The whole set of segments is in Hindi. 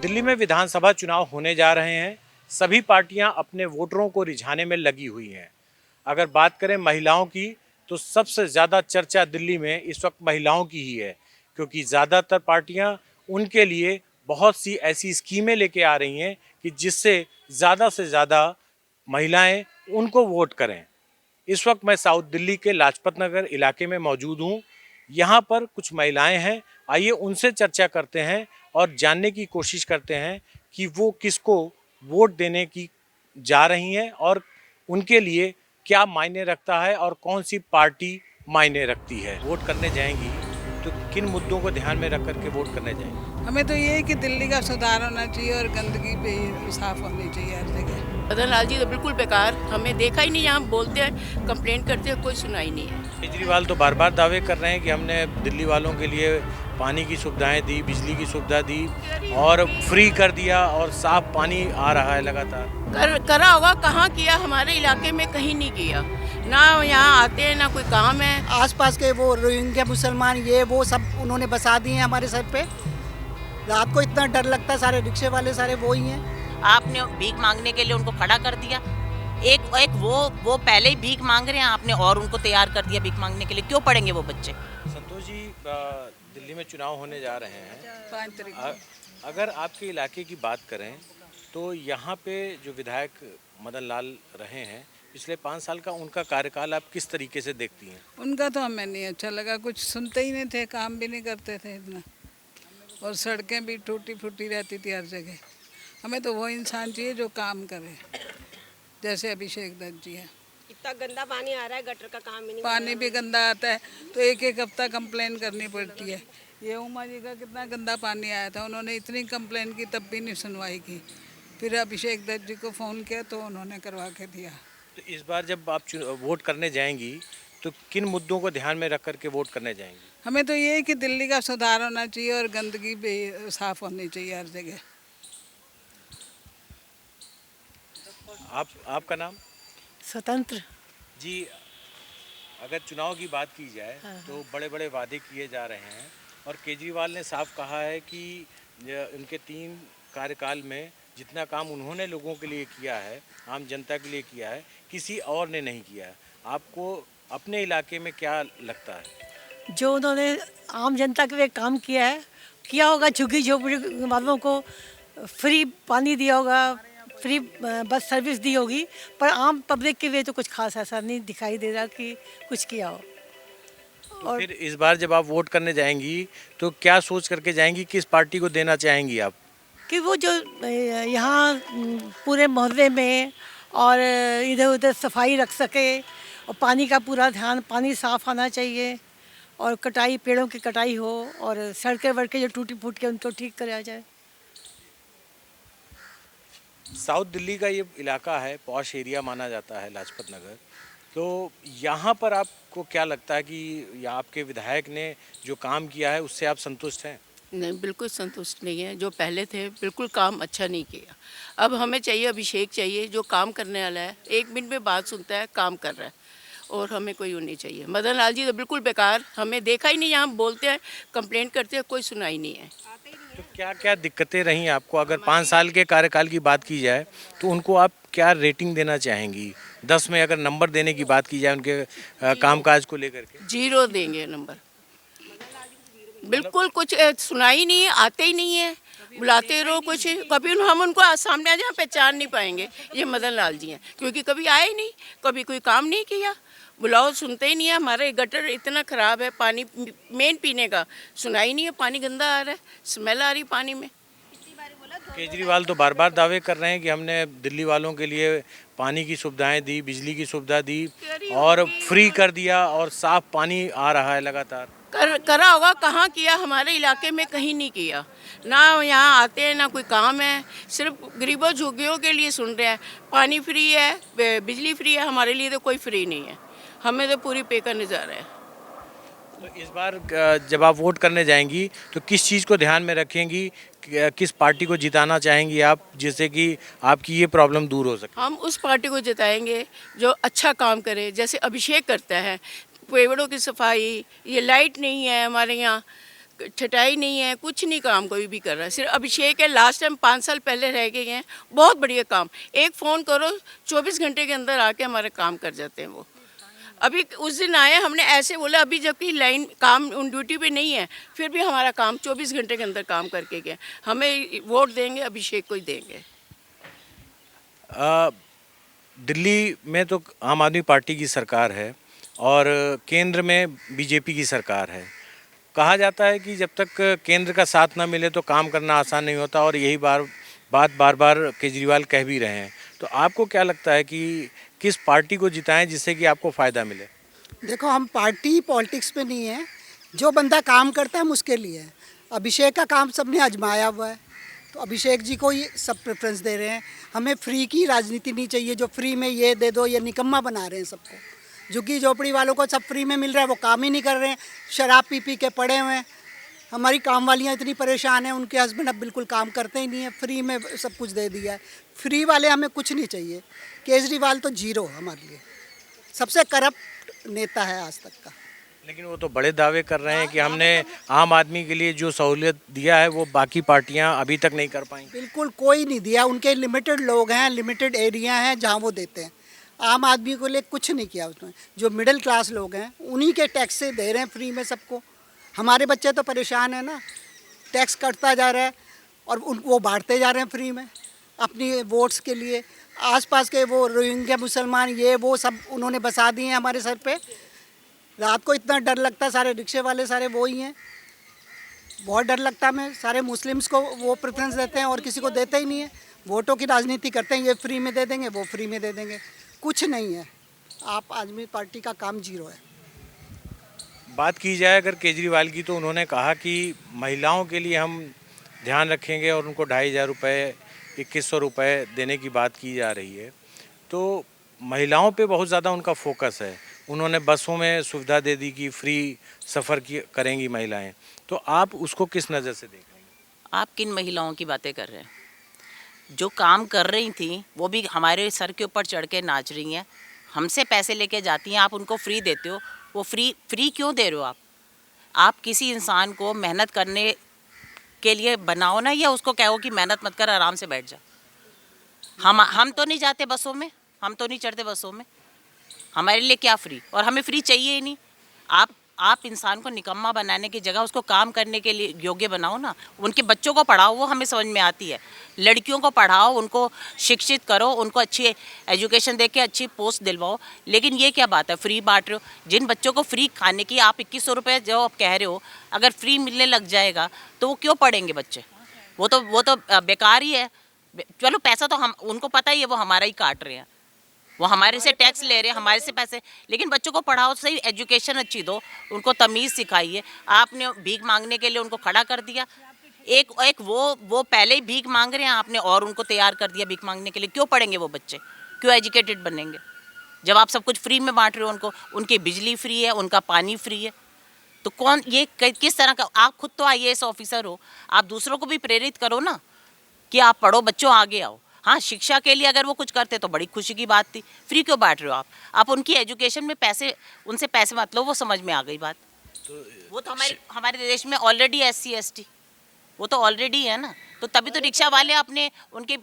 दिल्ली में विधानसभा चुनाव होने जा रहे हैं। सभी पार्टियां अपने वोटरों को रिझाने में लगी हुई हैं। अगर बात करें महिलाओं की, तो सबसे ज़्यादा चर्चा दिल्ली में इस वक्त महिलाओं की ही है, क्योंकि ज़्यादातर पार्टियां उनके लिए बहुत सी ऐसी स्कीमें लेके आ रही हैं कि जिससे से ज़्यादा महिलाएं उनको वोट करें। इस वक्त मैं साउथ दिल्ली के लाजपत नगर इलाके में मौजूद हूँ। यहाँ पर कुछ महिलाएं हैं, आइए उनसे चर्चा करते हैं और जानने की कोशिश करते हैं कि वो किसको वोट देने की जा रही हैं और उनके लिए क्या मायने रखता है और कौन सी पार्टी मायने रखती है। वोट करने जाएंगी तो किन मुद्दों को ध्यान में रख करके वोट करने जाएंगी? हमें तो ये है कि दिल्ली का सुधार होना चाहिए और गंदगी भी साफ होनी चाहिए हर जगह। मदन लाल जी तो बिल्कुल बेकार, हमें देखा ही नहीं। यहाँ बोलते हैं, कंप्लेंट करते हैं, कोई सुनाई नहीं है। केजरीवाल तो बार बार दावे कर रहे हैं कि हमने दिल्ली वालों के लिए पानी की सुविधाएं दी, बिजली की सुविधा दी और फ्री कर दिया और साफ पानी आ रहा है लगातार। करा होगा, कहाँ किया? हमारे इलाके में कहीं नहीं किया। ना यहाँ आते हैं, ना कोई काम है। आसपास के वो रोहिंग्या मुसलमान ये वो सब उन्होंने बसा दिए हैं हमारे सर पे। रात को इतना डर लगता है, सारे रिक्शे वाले सारे वो ही हैं। आपने भीख मांगने के लिए उनको खड़ा कर दिया। एक वो पहले ही भीख मांग रहे हैं, आपने और उनको तैयार कर दिया भीख मांगने के लिए। क्यों पढ़ेंगे वो बच्चे? संतोष जी, दिल्ली में चुनाव होने जा रहे हैं। 5 तारीख अगर आपके इलाके की बात करें तो यहाँ पे जो विधायक मदन लाल रहे हैं, पिछले 5 साल का उनका कार्यकाल आप किस तरीके से देखती हैं? उनका तो हमें नहीं अच्छा लगा, कुछ सुनते ही नहीं थे, काम भी नहीं करते थे इतना, और सड़कें भी टूटी फूटी रहती थी हर जगह। हमें तो वो इंसान चाहिए जो काम करे, जैसे अभिषेक दत्त जी है। इतना गंदा पानी आ रहा है, गटर का काम ही नहीं। पानी भी गंदा आता है तो एक हफ्ता कंप्लेन करनी पड़ती है। ये उमा जी का कितना गंदा पानी आया था, उन्होंने इतनी कंप्लेन की तब भी नहीं सुनवाई की। फिर अभिषेक दत्त जी को फ़ोन किया तो उन्होंने करवा के दिया। तो इस बार जब आप वोट करने जाएंगी तो किन मुद्दों को ध्यान में रख करके वोट करने जाएंगी? हमें तो ये है कि दिल्ली का सुधार होना चाहिए और गंदगी भी साफ होनी चाहिए हर जगह। आपका नाम? स्वतंत्र जी, अगर चुनाव की बात की जाए तो बड़े बड़े वादे किए जा रहे हैं और केजरीवाल ने साफ कहा है कि उनके 3 कार्यकाल में जितना काम उन्होंने लोगों के लिए किया है, आम जनता के लिए किया है, किसी और ने नहीं किया है। आपको अपने इलाके में क्या लगता है? जो उन्होंने आम जनता के लिए काम किया होगा, झुग्गी झोपड़ी वालों को फ्री पानी दिया होगा, फ्री बस सर्विस दी होगी, पर आम पब्लिक के लिए तो कुछ खास ऐसा नहीं दिखाई दे रहा कि कुछ किया हो। तो फिर इस बार जब आप वोट करने जाएंगी तो क्या सोच करके जाएंगी, किस पार्टी को देना चाहेंगी आप? कि वो जो यहाँ पूरे मोहल्ले में और इधर उधर सफाई रख सके और पानी का पूरा ध्यान, पानी साफ आना चाहिए और कटाई, पेड़ों की कटाई हो और सड़कें वड़कें जो टूटी फूट के उनको ठीक कराया जाए। साउथ दिल्ली का ये इलाका है, पॉश एरिया माना जाता है लाजपत नगर। तो यहाँ पर आपको क्या लगता है कि आपके विधायक ने जो काम किया है उससे आप संतुष्ट हैं? नहीं, बिल्कुल संतुष्ट नहीं है। जो पहले थे बिल्कुल काम अच्छा नहीं किया। अब हमें चाहिए अभिषेक, चाहिए जो काम करने वाला है, 1 मिनट में बात सुनता है, काम कर रहा है, और हमें कोई वो नहीं चाहिए। मदन लाल जी तो बिल्कुल बेकार, हमें देखा ही नहीं। यहाँ बोलते हैं, कंप्लेंट करते हैं, कोई सुनाई नहीं है। तो क्या क्या दिक्कतें रही आपको? अगर 5 साल के कार्यकाल की बात की जाए तो उनको आप क्या रेटिंग देना चाहेंगी? 10 में अगर नंबर देने की बात की जाए उनके कामकाज को लेकर के? 0 देंगे नंबर। बिल्कुल कुछ सुनाई नहीं है, आते ही नहीं है, बुलाते रहो कुछ। कभी हम उनको सामने आ जाए पहचान नहीं पाएंगे ये मदन लाल जी हैं, क्योंकि कभी आए ही नहीं, कभी कोई काम नहीं किया। बुलाओ सुनते ही नहीं है। हमारे गटर इतना ख़राब है, पानी मेन पीने का सुनाई नहीं है, पानी गंदा आ रहा है, स्मेल आ रही पानी में। केजरीवाल तो बार बार दावे कर रहे हैं कि हमने दिल्ली वालों के लिए पानी की सुविधाएं दी, बिजली की सुविधा दी और फ्री कर दिया और साफ पानी आ रहा है लगातार। करा होगा, कहाँ किया? हमारे इलाके में कहीं नहीं किया। ना यहाँ आते हैं, ना कोई काम है, सिर्फ गरीबों झुग्गियों के लिए सुन रहे हैं। पानी फ्री है, बिजली फ्री है, हमारे लिए तो कोई फ्री नहीं है। हमें तो पूरी पे करने जा रहे हैं। तो इस बार जब आप वोट करने जाएंगी तो किस चीज़ को ध्यान में रखेंगी, किस पार्टी को जिताना चाहेंगी आप, जिससे कि आपकी ये प्रॉब्लम दूर हो सके? हम उस पार्टी को जिताएंगे जो अच्छा काम करे, जैसे अभिषेक करता है। पेड़ों की सफाई, ये लाइट नहीं है हमारे यहाँ, छटाई नहीं है, कुछ नहीं काम कोई भी कर रहा है। सिर्फ अभिषेक है, लास्ट टाइम 5 साल पहले रह गए हैं, बहुत बढ़िया काम। एक फ़ोन करो 24 घंटे के अंदर आके हमारे काम कर जाते हैं वो। अभी उस दिन आए, हमने ऐसे बोला अभी जबकि लाइन काम उन ड्यूटी पे नहीं है, फिर भी हमारा काम 24 घंटे के अंदर काम करके गए। हमें वोट देंगे, अभिषेक को ही देंगे। दिल्ली में तो आम आदमी पार्टी की सरकार है और केंद्र में बीजेपी की सरकार है। कहा जाता है कि जब तक केंद्र का साथ ना मिले तो काम करना आसान नहीं होता और यही बात बार बार केजरीवाल कह भी रहे हैं। तो आपको क्या लगता है कि किस पार्टी को जिताएं जिससे कि आपको फ़ायदा मिले? देखो, हम पार्टी पॉलिटिक्स में नहीं है, जो बंदा काम करता है हम उसके लिए है। अभिषेक का काम सबने आजमाया हुआ है, तो अभिषेक जी को ही सब प्रेफरेंस दे रहे हैं। हमें फ्री की राजनीति नहीं चाहिए, जो फ्री में ये दे दो, ये निकम्मा बना रहे हैं सबको। झुग्गी झोपड़ी वालों को सब फ्री में मिल रहा है, वो काम ही नहीं कर रहे हैं, शराब पी के पड़े हुए हैं। हमारी काम वालियाँ इतनी परेशान हैं, उनके हस्बैंड अब बिल्कुल काम करते ही नहीं है, फ्री में सब कुछ दे दिया है। फ्री वाले हमें कुछ नहीं चाहिए। केजरीवाल तो जीरो हमारे लिए, सबसे करप्ट नेता है आज तक का। लेकिन वो तो बड़े दावे कर रहे हैं कि हमने आम आदमी के लिए जो सहूलियत दिया है वो बाकी पार्टियां अभी तक नहीं कर पाई। बिल्कुल कोई नहीं दिया, उनके लिमिटेड लोग हैं, लिमिटेड एरिया हैं जहाँ वो देते हैं। आम आदमी को लिए कुछ नहीं किया उसने। जो मिडिल क्लास लोग हैं उन्हीं के टैक्स से दे रहे हैं फ्री में सबको। हमारे बच्चे तो परेशान हैं ना, टैक्स कटता जा रहा है और वो बांटते जा रहे हैं फ्री में अपनी वोट्स के लिए। आसपास के वो रोहिंग्या मुसलमान ये वो सब उन्होंने बसा दिए हैं हमारे सर पे। रात को इतना डर लगता है, सारे रिक्शे वाले सारे वो ही हैं, बहुत डर लगता है हमें। सारे मुस्लिम्स को वो प्रेफरेंस देते हैं और किसी को देते ही नहीं है। वोटों की राजनीति करते हैं, ये फ्री में दे देंगे, वो फ्री में दे देंगे, कुछ नहीं है। आप आदमी पार्टी का काम जीरो है। बात की जाए अगर केजरीवाल की, तो उन्होंने कहा कि महिलाओं के लिए हम ध्यान रखेंगे और उनको 2500 रुपये 2100 रुपये देने की बात की जा रही है। तो महिलाओं पे बहुत ज़्यादा उनका फोकस है। उन्होंने बसों में सुविधा दे दी कि फ्री सफ़र की करेंगी महिलाएं। तो आप उसको किस नज़र से देख रहे हैं? आप किन महिलाओं की बातें कर रहे हैं? जो काम कर रही थी वो भी हमारे सर के ऊपर चढ़ के नाच रही हैं, हमसे पैसे लेके जाती हैं, आप उनको फ्री देते हो। वो फ्री क्यों दे रहे हो आप किसी इंसान को मेहनत करने के लिए बनाओ ना, या उसको कहो कि मेहनत मत कर, आराम से बैठ जा। हम तो नहीं जाते बसों में, हम तो नहीं चढ़ते बसों में, हमारे लिए क्या फ्री? और हमें फ्री चाहिए ही नहीं। आप इंसान को निकम्मा बनाने की जगह उसको काम करने के लिए योग्य बनाओ ना। उनके बच्चों को पढ़ाओ, वो हमें समझ में आती है। लड़कियों को पढ़ाओ, उनको शिक्षित करो, उनको अच्छी एजुकेशन दे के अच्छी पोस्ट दिलवाओ। लेकिन ये क्या बात है, फ्री बांट रहे हो। जिन बच्चों को फ्री खाने की आप 2100 रुपये जो आप कह रहे हो, अगर फ्री मिलने लग जाएगा तो वो क्यों पढ़ेंगे बच्चे? वो तो बेकार ही है। चलो पैसा तो हम उनको पता ही है, वो हमारा ही काट रहे हैं, वो हमारे से टैक्स ले रहे हैं, हमारे से पैसे। लेकिन बच्चों को पढ़ाओ, सही एजुकेशन अच्छी दो, उनको तमीज़ सिखाइए। आपने भीख मांगने के लिए उनको खड़ा कर दिया। एक वो पहले ही भीख मांग रहे हैं आपने, और उनको तैयार कर दिया भीख मांगने के लिए। क्यों पढ़ेंगे वो बच्चे? क्यों एजुकेटेड बनेंगे जब आप सब कुछ फ्री में बांट रहे हो उनको? उनकी बिजली फ्री है, उनका पानी फ्री है। तो कौन ये किस तरह का? आप खुद तो IAS ऑफिसर हो, आप दूसरों को भी प्रेरित करो ना कि आप पढ़ो, बच्चों आगे आओ। हाँ, शिक्षा के लिए अगर वो कुछ करते तो बड़ी खुशी की बात थी। फ्री क्यों बांट रहे हो आप उनकी एजुकेशन में पैसे, उनसे पैसे मत लो, वो समझ में आ गई बात। वो तो हमारे देश में ऑलरेडी SC ST वो तो ऑलरेडी है ना। तो तभी तो रिक्शा वाले अपने उनके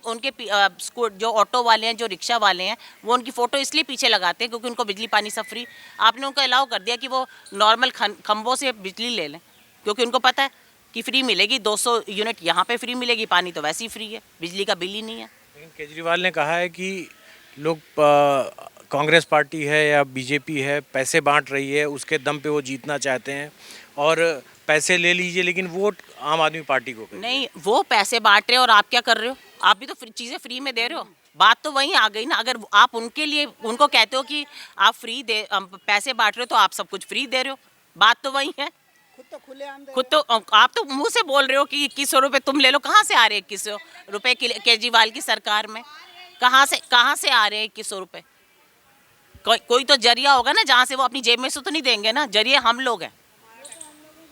जो ऑटो वाले हैं, जो रिक्शा वाले हैं, वो उनकी फ़ोटो इसलिए पीछे लगाते हैं क्योंकि उनको बिजली पानी सब फ्री। आपने उनको अलाउ कर दिया कि वो नॉर्मल खंभों से बिजली ले लें, क्योंकि उनको पता है कि फ्री मिलेगी। 200 यूनिट यहाँ पे फ्री मिलेगी, पानी तो वैसे ही फ्री है, बिजली का बिल ही नहीं है। लेकिन केजरीवाल ने कहा है कि लोग कांग्रेस पार्टी है या बीजेपी है, पैसे बांट रही है, उसके दम पे वो जीतना चाहते हैं और पैसे ले लीजिए, लेकिन वोट आम आदमी पार्टी को करिए। नहीं, वो पैसे बांट रहे हो और आप क्या कर रहे हो? आप भी तो चीज़ें फ्री में दे रहे हो। बात तो वहीं आ गई ना। अगर आप उनके लिए उनको कहते हो कि आप पैसे बांट रहे हो तो आप सब कुछ फ्री दे रहे हो, बात तो वही है। खुद तो आप तो मुंह से बोल रहे हो कि 2100 रुपये तुम ले लो। कहाँ से आ रहे हैं 2100 रुपये केजरीवाल की सरकार में? कहाँ से आ रहे हैं 2100 रुपये? कोई तो जरिया होगा ना जहाँ से वो अपनी जेब में से तो नहीं देंगे ना। जरिए हम लोग हैं,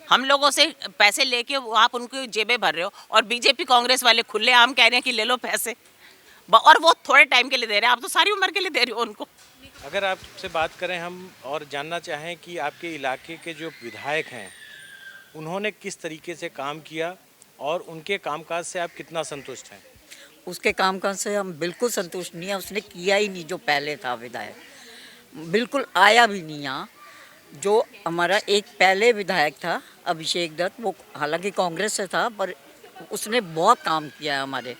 हम लोगों से पैसे लेके आप उनको जेबें भर रहे हो। और बीजेपी कांग्रेस वाले खुले आम कह रहे हैं कि ले लो पैसे, और वो थोड़े टाइम के लिए दे रहे हैं, आप तो सारी उम्र के लिए दे रहे हो उनको। अगर आपसे बात करें हम और जानना चाहें कि आपके इलाके के जो विधायक हैं उन्होंने किस तरीके से काम किया और उनके कामकाज से आप कितना संतुष्ट हैं? उसके कामकाज से हम बिल्कुल संतुष्ट नहीं है। उसने किया ही नहीं जो पहले था विधायक, बिल्कुल आया भी नहीं यहाँ। जो हमारा एक पहले विधायक था अभिषेक दत्त, वो हालांकि कांग्रेस से था पर उसने बहुत काम किया है हमारे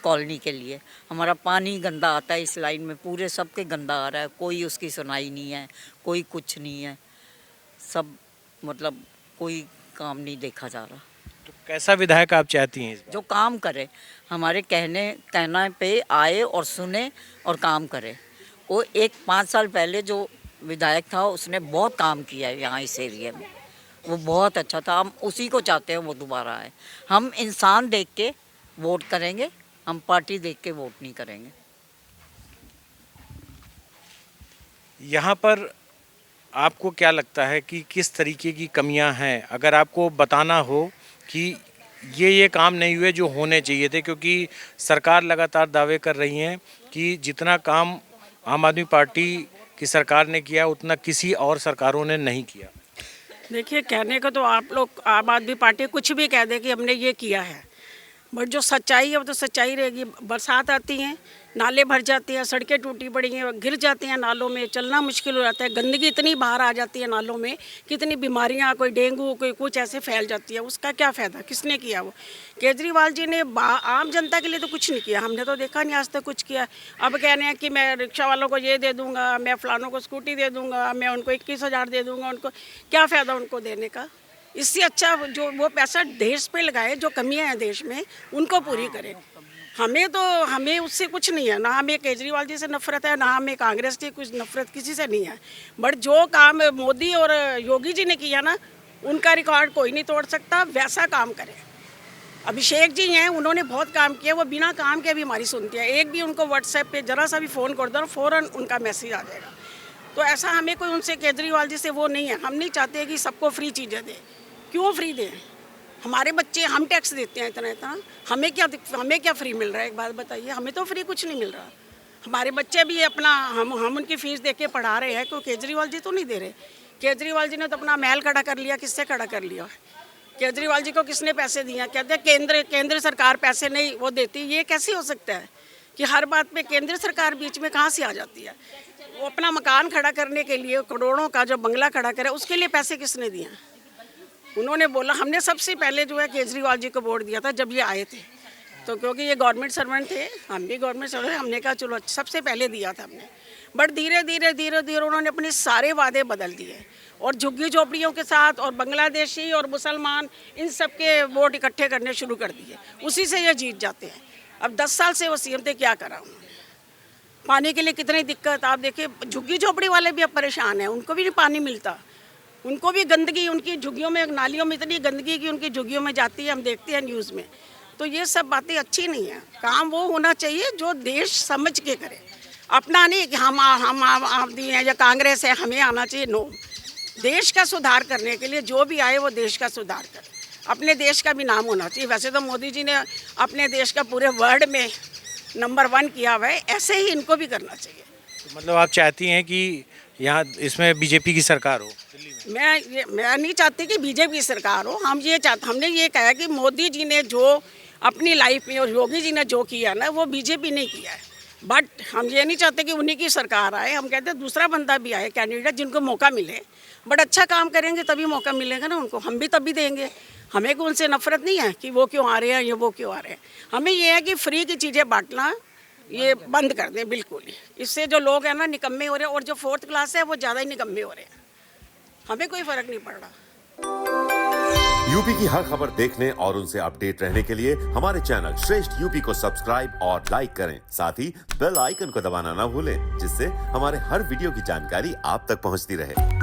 कॉलोनी के लिए। हमारा पानी गंदा आता है इस लाइन में, पूरे सबके गंदा आ रहा है, कोई उसकी सुनाई नहीं है, कोई कुछ नहीं है, सब मतलब कोई काम नहीं देखा जा रहा। तो कैसा विधायक आप चाहती हैं इस बार? जो काम करे, हमारे कहना पे आए और सुने और काम करे। वो 5 साल पहले जो विधायक था उसने बहुत काम किया है यहाँ इस एरिया में, वो बहुत अच्छा था। हम उसी को चाहते हैं वो दोबारा आए। हम इंसान देख के वोट करेंगे, हम पार्टी देख के वोट नहीं करेंगे। यहाँ पर आपको क्या लगता है कि किस तरीके की कमियां हैं? अगर आपको बताना हो कि ये काम नहीं हुए जो होने चाहिए थे, क्योंकि सरकार लगातार दावे कर रही है कि जितना काम आम आदमी पार्टी की सरकार ने किया उतना किसी और सरकारों ने नहीं किया। देखिए, कहने को तो आप लोग आम आदमी पार्टी कुछ भी कह दे कि हमने ये किया है, बट जो सच्चाई है वो तो सच्चाई रहेगी। बरसात आती है, नाले भर जाते हैं, सड़कें टूटी पड़ी हैं, गिर जाते हैं नालों में, चलना मुश्किल हो जाता है। गंदगी इतनी बाहर आ जाती है नालों में, कितनी बीमारियां, कोई डेंगू, कोई कुछ ऐसे फैल जाती है। उसका क्या फ़ायदा? किसने किया? वो केजरीवाल जी ने आम जनता के लिए तो कुछ नहीं किया। हमने तो देखा नहीं आज तक कुछ किया। अब कह रहे हैं कि मैं रिक्शा वालों को ये दे दूँगा, मैं फ़लानों को स्कूटी दे दूँगा, मैं उनको 21,000 दे दूँगा। उनको क्या फ़ायदा उनको देने का? इससे अच्छा जो वो पैसा देश पे लगाए, जो कमियां हैं देश में उनको पूरी करें। हमें उससे कुछ नहीं है, ना हमें केजरीवाल जी से नफरत है, ना हमें कांग्रेस की कुछ नफरत किसी से नहीं है। बट जो काम मोदी और योगी जी ने किया ना, उनका रिकॉर्ड कोई नहीं तोड़ सकता। वैसा काम करें। अभिषेक जी हैं, उन्होंने बहुत काम किया, वो बिना काम के भी हमारी सुनती है। एक भी उनको व्हाट्सएप पे जरा सा भी फ़ोन कर दो, फ़ौरन उनका मैसेज आ जाएगा। तो ऐसा हमें कोई उनसे केजरीवाल जी से वो नहीं है। हम नहीं चाहते कि सबको फ्री चीज़ें दें। क्यों फ्री दें? हमारे बच्चे, हम टैक्स देते हैं इतना, हमें क्या फ्री मिल रहा है? एक बात बताइए, हमें तो फ्री कुछ नहीं मिल रहा। हमारे बच्चे भी अपना हम उनकी फ़ीस दे के पढ़ा रहे हैं, कोई केजरीवाल जी तो नहीं दे रहे। केजरीवाल जी ने तो अपना महल खड़ा कर लिया। किससे खड़ा कर लिया? केजरीवाल जी को किसने पैसे दिए? कहते हैं केंद्र सरकार पैसे नहीं वो देती। ये कैसे हो सकता है कि हर बात पे केंद्र सरकार बीच में कहाँ से आ जाती है? वो अपना मकान खड़ा करने के लिए करोड़ों का जो बंगला खड़ा करे, उसके लिए पैसे किसने दिए? उन्होंने बोला। हमने सबसे पहले जो है केजरीवाल जी को वोट दिया था जब ये आए थे, तो क्योंकि ये गवर्नमेंट सर्वेंट थे, हम भी गवर्नमेंट सर्वेंट, हमने कहा चलो सबसे पहले दिया था हमने। बट धीरे धीरे उन्होंने अपने सारे वादे बदल दिए और झुग्गी झोपड़ियों के साथ और बांग्लादेशी और मुसलमान इन सब के वोट इकट्ठे करने शुरू कर दिए। उसी से ये जीत जाते हैं। अब 10 साल से वो सीएम थे, क्या करा उन्होंने? पानी के लिए कितनी दिक्कत आप देखिए। झुग्गी झोपड़ी वाले भी अब परेशान हैं, उनको भी नहीं पानी मिलता। उनको भी गंदगी, उनकी झुग्गियों में, नालियों में इतनी गंदगी कि उनकी झुग्गियों में जाती है, हम देखते हैं न्यूज़ में। तो ये सब बातें अच्छी नहीं है। काम वो होना चाहिए जो देश समझ के करे, अपना नहीं कि हम आदमी हैं या कांग्रेस है हमें आना चाहिए। नो, देश का सुधार करने के लिए जो भी आए वो देश का सुधार करे, अपने देश का भी नाम होना चाहिए। वैसे तो मोदी जी ने अपने देश का पूरे वर्ल्ड में नंबर 1 किया हुआ है, ऐसे ही इनको भी करना चाहिए। तो मतलब आप चाहती हैं कि यहाँ इसमें बीजेपी की सरकार हो? मैं नहीं चाहती कि बीजेपी सरकार हो। हमने ये कहा कि मोदी जी ने जो अपनी लाइफ में और योगी जी ने जो किया ना, वो बीजेपी ने किया है। बट हम ये नहीं चाहते कि उन्हीं की सरकार आए। हम कहते हैं दूसरा बंदा भी आए, कैंडिडेट जिनको मौका मिले, बट अच्छा काम करेंगे तभी मौका मिलेगा ना उनको। हम भी तभी देंगे। हमें कोई उनसे नफरत नहीं है कि वो क्यों आ रहे हैं या वो क्यों आ रहे हैं। हमें ये है कि फ्री की चीज़ें बांटना ये बंद कर दें बिल्कुल ही। इससे जो लोग हैं ना निकम्मे हो रहे हैं, और जो 4th क्लास है वो ज़्यादा ही निकम्मे हो रहे हैं। हमें कोई फ़र्क नहीं पड़ रहा। यूपी की हर खबर देखने और उनसे अपडेट रहने के लिए हमारे चैनल श्रेष्ठ यूपी को सब्सक्राइब और लाइक करें। साथ ही बेल आइकन को दबाना ना भूलें, जिससे हमारे हर वीडियो की जानकारी आप तक पहुंचती रहे।